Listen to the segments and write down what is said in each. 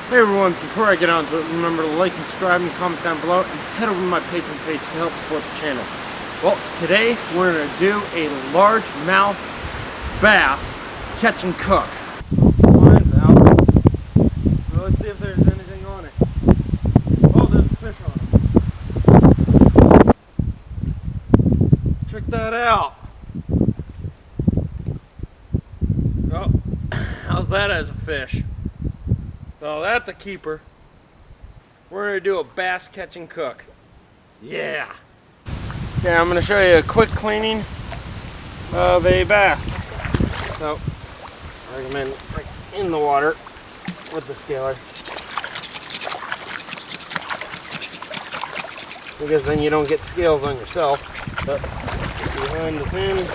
Hey everyone, before I get on to it, remember to like and subscribe and comment down below and head over to my Patreon page to help support the channel. Well, today we're going to do a largemouth bass catch and cook. Come on, Val. Well, let's see if there's anything on it. Oh, there's a fish on it. Check that out. Oh, how's that as a fish? So that's a keeper. We're going to do a bass catch and cook. Yeah. Okay, I'm going to show you a quick cleaning of a bass. So, I recommend like in the water with the scaler, because then you don't get scales on yourself. But behind the fin.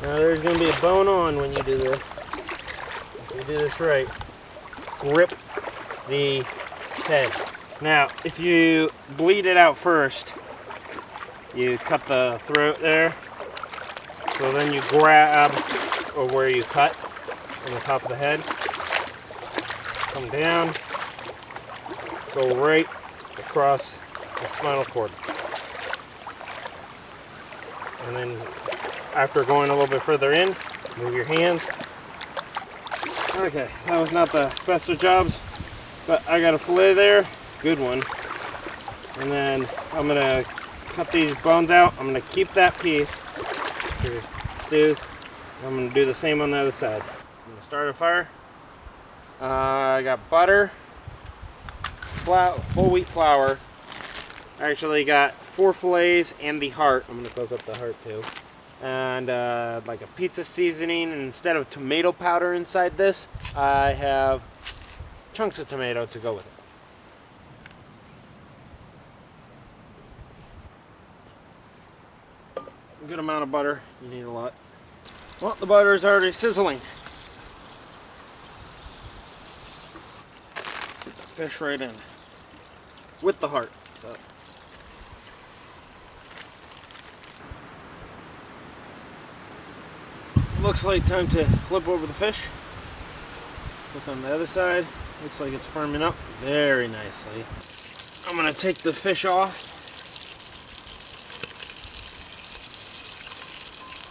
Now there's going to be a bone on when you do this. If you do this right, grip the head. Now, if you bleed it out first, you cut the throat there. So then you grab or where you cut on the top of the head. Come down, go right across the spinal cord. And then after going a little bit further in, move your hands. Okay, that was not the best of jobs, but I got a fillet there, good one. And then I'm gonna cut these bones out. I'm gonna keep that piece for stews. I'm gonna do the same on the other side. I'm gonna start a fire. I got butter, whole wheat flour. I actually got 4 fillets and the heart. I'm gonna cook up the heart too. And like a pizza seasoning, and instead of tomato powder inside this, I have chunks of tomato to go with it. A good amount of butter, you need a lot. Well, the butter is already sizzling. Fish right in with the heart. So. Looks like time to flip over the fish. Look on the other side. Looks like it's firming up very nicely. I'm going to take the fish off.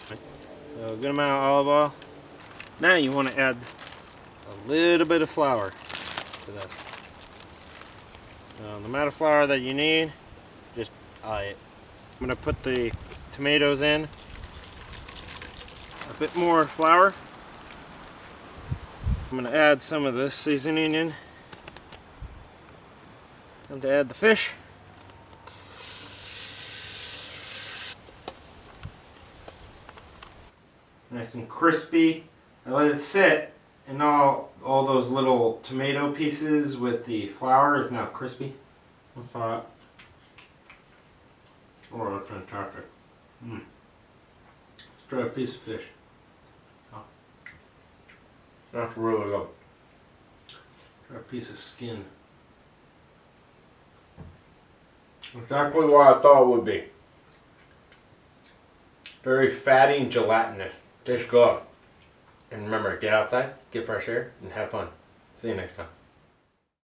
So a good amount of olive oil. Now you want to add a little bit of flour to this. The amount of flour that you need, just eye it. I'm going to put the tomatoes in. A bit more flour. I'm going to add some of this seasoning in. Time to add the fish. Nice and crispy. I let it sit, and all those little tomato pieces with the flour is now crispy. What's that? Oh, that's fantastic. Let's try a piece of fish. That's really good. Try a piece of skin. Exactly what I thought it would be. Very fatty and gelatinous. Tastes good. And remember, get outside, get fresh air, and have fun. See you next time.